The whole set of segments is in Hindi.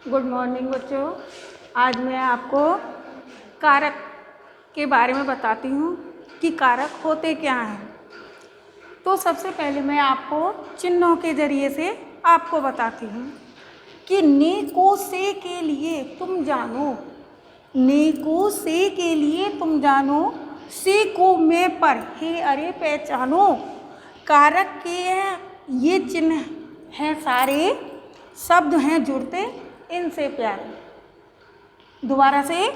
गुड मॉर्निंग बच्चों। आज मैं आपको कारक के बारे में बताती हूँ कि कारक होते क्या हैं। तो सबसे पहले मैं आपको चिन्हों के ज़रिए से आपको बताती हूँ कि ने को से के लिए तुम जानो, ने को से के लिए तुम जानो, से को मैं पर हे अरे पहचानो। कारक के ये चिन्ह हैं सारे, शब्द हैं जुड़ते इनसे प्यारे। दोबारा से,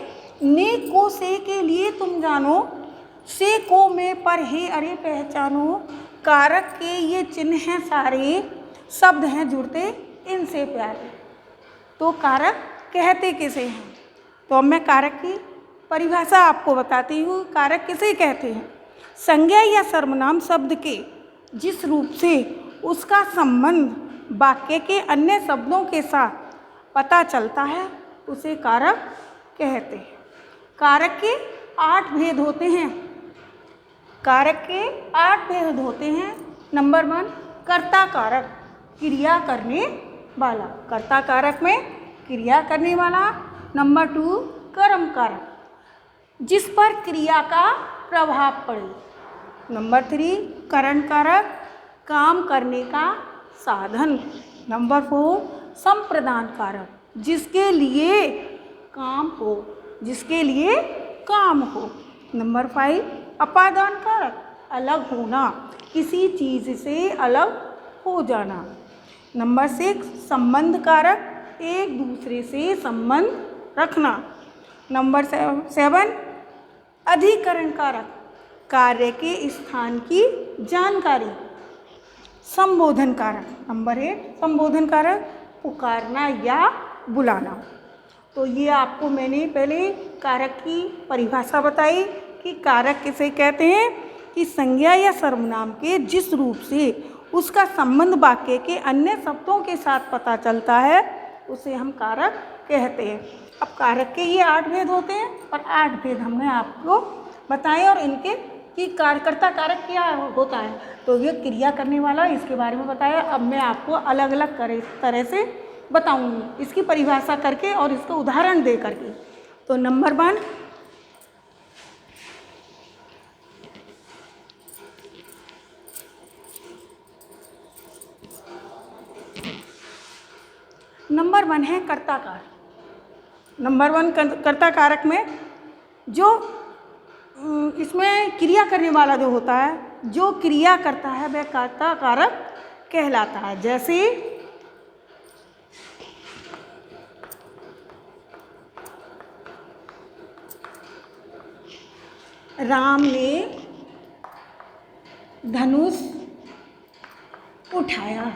ने को से के लिए तुम जानो, से को मैं पर हे अरे पहचानो। कारक के ये चिन्ह हैं सारे, शब्द हैं जुड़ते इनसे प्यारे। तो कारक कहते किसे हैं? तो अब मैं कारक की परिभाषा आपको बताती हूँ। कारक किसे कहते हैं? संज्ञा या सर्वनाम शब्द के जिस रूप से उसका संबंध वाक्य के अन्य शब्दों के साथ पता चलता है उसे कारक कहते हैं। कारक के 8 भेद होते हैं। कारक के 8 भेद होते हैं। नंबर 1, कर्ता कारक, क्रिया करने वाला। कर्ता कारक में क्रिया करने वाला। नंबर 2, कर्म कारक, जिस पर क्रिया का प्रभाव पड़े। नंबर 3, करण कारक, काम करने का साधन। नंबर 4, संप्रदान कारक, जिसके लिए काम हो, जिसके लिए काम हो। नंबर 5, अपादान कारक, अलग होना, किसी चीज़ से अलग हो जाना। नंबर 6, संबंध कारक, एक दूसरे से संबंध रखना। नंबर 7, अधिकरण कारक, कार्य के स्थान की जानकारी। संबोधन कारक। नंबर 8, संबोधन कारक, पुकारना या बुलाना। तो ये आपको मैंने पहले कारक की परिभाषा बताई कि कारक किसे कहते हैं कि संज्ञा या सर्वनाम के जिस रूप से उसका संबंध वाक्य के अन्य शब्दों के साथ पता चलता है उसे हम कारक कहते हैं। अब कारक के ये 8 भेद होते हैं और 8 भेद हमने आपको बताए और इनके कि कार्यकर्ता कारक क्या होता है तो ये क्रिया करने वाला, इसके बारे में बताया। अब मैं आपको अलग अलग तरह से बताऊंगी इसकी परिभाषा करके और इसका उदाहरण दे करके। तो नंबर 1, है कर्ता कारक। नंबर 1 कर्ता कारक में जो इसमें क्रिया करने वाला जो होता है, जो क्रिया करता है वह कर्ता कारक कहलाता है। जैसे राम ने धनुष उठाया।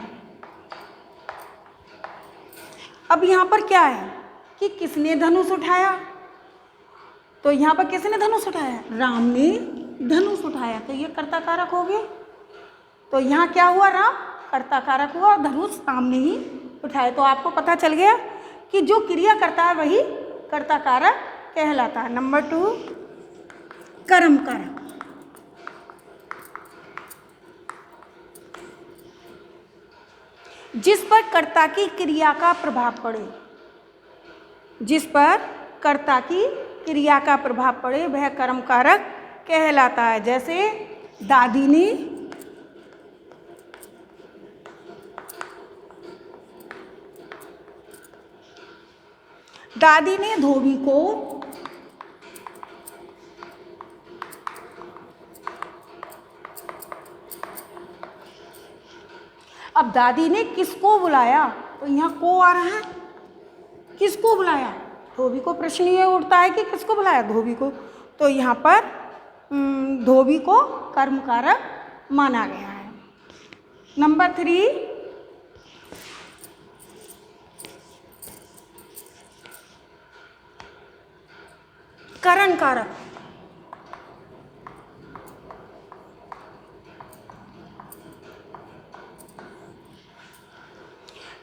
अब यहाँ पर क्या है कि किसने धनुष उठाया? तो यहाँ पर किसने धनुष उठाया? राम ने धनुष उठाया, तो ये कर्ता कारक हो गया। तो यहाँ क्या हुआ? राम कर्ता कारक हुआ और धनुष राम ने ही उठाया। तो आपको पता चल गया कि जो क्रिया करता है वही कर्ता कारक कहलाता है। नंबर 2, कर्म कारक, जिस पर कर्ता की क्रिया का प्रभाव पड़े। जिस पर कर्ता की क्रिया का प्रभाव पड़े वह कर्म कारक कहलाता है। जैसे दादी ने धोबी को अब दादी ने किसको बुलाया? तो यहाँ को आ रहा है, किसको बुलाया? धोबी को। प्रश्न ये उठता है कि किसको बुलाया? धोबी को। तो यहाँ पर धोबी को कर्म कारक माना गया है। नंबर 3, करण कारक,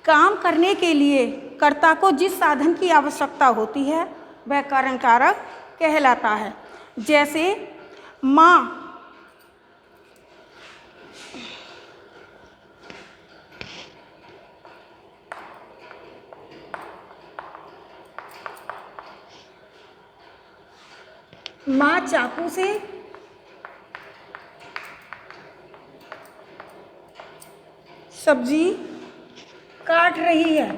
काम करने के लिए कर्ता को जिस साधन की आवश्यकता होती है वह करण कारक कहलाता है। जैसे माँ माँ चाकू से सब्जी काट रही है।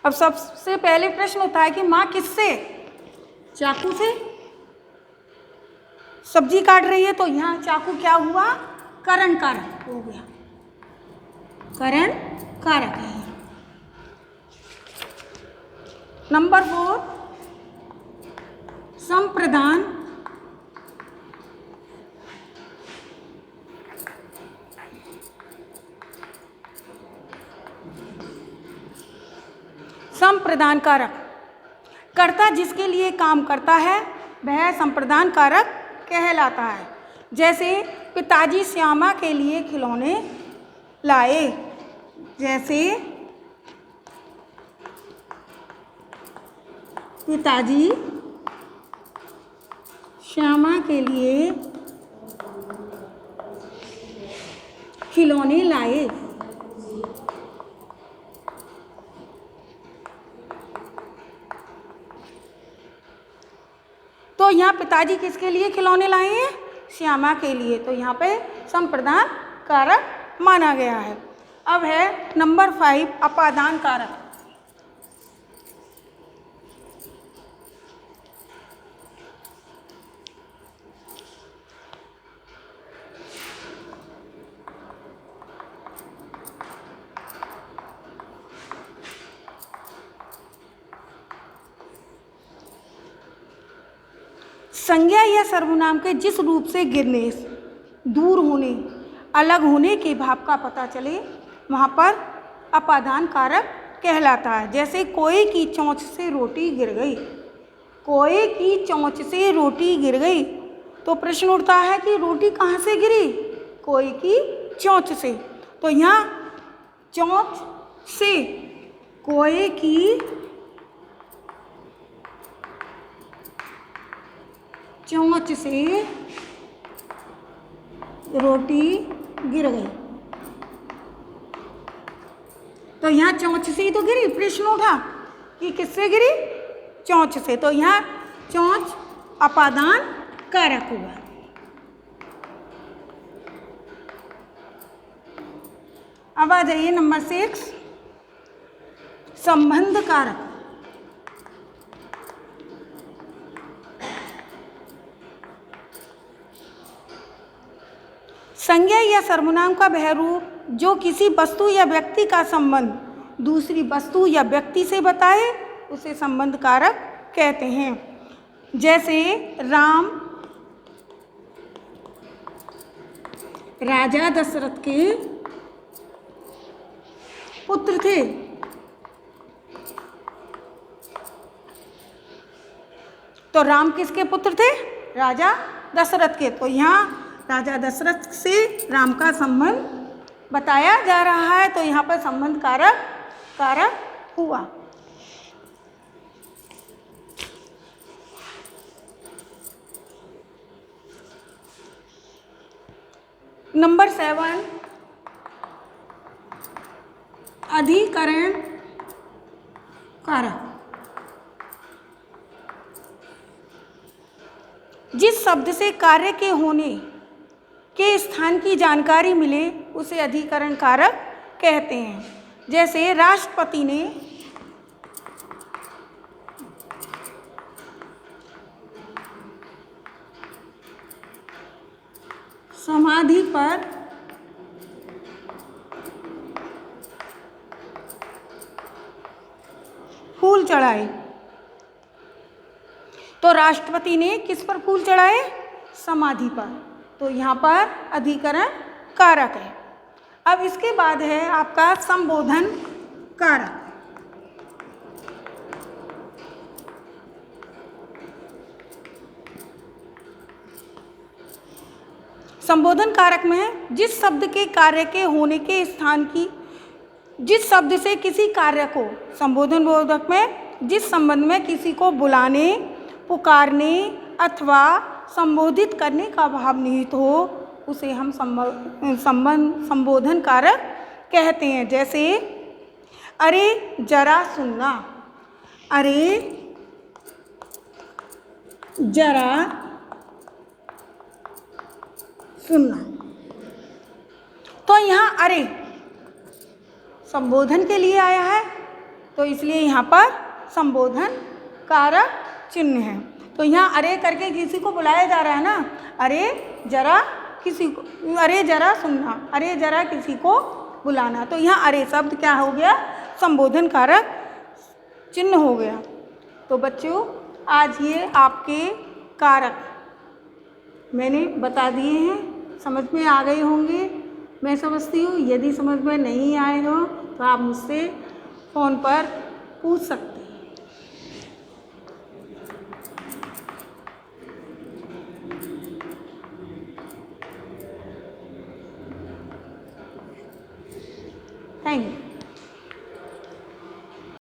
अब सबसे पहले प्रश्न होता है कि माँ किससे? चाकू से सब्जी काट रही है, तो यहाँ चाकू क्या हुआ? करण कारक हो गया, करण कारक है। नंबर 4, संप्रदान संप्रदान कारक। कर्ता जिसके लिए काम करता है वह संप्रदान कारक कहलाता है। जैसे पिताजी श्यामा के लिए खिलौने लाए। जैसे पिताजी श्यामा के लिए खिलौने लाए। तो यहाँ पिताजी किसके लिए खिलौने लाए हैं? श्यामा के लिए। तो यहाँ पे संप्रदान कारक माना गया है। अब है नंबर 5, अपादान कारक। संज्ञा या सर्वनाम के जिस रूप से गिरने, दूर होने, अलग होने के भाव का पता चले वहाँ पर अपादान कारक कहलाता है। जैसे कोई की चोंच से रोटी गिर गई। कोई की चोंच से रोटी गिर गई, तो प्रश्न उठता है कि रोटी कहाँ से गिरी? कोई की चोंच से। तो यहाँ चोंच से, कोई की चोंच से रोटी गिर गई। तो यहाँ चोंच से ही तो गिरी। प्रश्न उठा कि किससे गिरी? चोंच से। तो यहाँ चोंच अपादान कारक हुआ। अब आ जाइए नंबर 6, संबंध कारक। संज्ञा या सर्वनाम का वह रूप जो किसी वस्तु या व्यक्ति का संबंध दूसरी वस्तु या व्यक्ति से बताए उसे संबंध कारक कहते हैं। जैसे राम राजा दशरथ के पुत्र थे। तो राम किसके पुत्र थे? राजा दशरथ के। तो यहाँ राजा दशरथ से राम का संबंध बताया जा रहा है, तो यहाँ पर संबंध कारक हुआ। नंबर 7, अधिकरण कारक। जिस शब्द से कार्य के होने के स्थान की जानकारी मिले उसे अधिकरण कारक कहते हैं। जैसे राष्ट्रपति ने समाधि पर फूल चढ़ाए। तो राष्ट्रपति ने किस पर फूल चढ़ाए? समाधि पर। तो यहाँ पर अधिकरण कारक है। अब इसके बाद है आपका संबोधन कारक। संबोधन कारक में जिस शब्द के कार्य के होने के स्थान की, जिस शब्द से किसी कार्य को, संबोधन बोधक में जिस संबंध में किसी को बुलाने, पुकारने अथवा संबोधित करने का भाव निहित हो उसे हम संबोधन कारक कहते हैं। जैसे अरे जरा सुनना, अरे जरा सुनना। तो यहाँ अरे संबोधन के लिए आया है, तो इसलिए यहाँ पर संबोधन कारक चिन्ह है। तो यहाँ अरे करके किसी को बुलाया जा रहा है ना, अरे जरा किसी को, अरे जरा सुनना, अरे जरा किसी को बुलाना। तो यहाँ अरे शब्द क्या हो गया, संबोधन कारक चिन्ह हो गया। तो बच्चों आज ये आपके कारक मैंने बता दिए हैं, समझ में आ गए होंगे मैं समझती हूँ। यदि समझ में नहीं आए हो तो आप मुझसे फ़ोन पर पूछ सकते हैं। Thank you.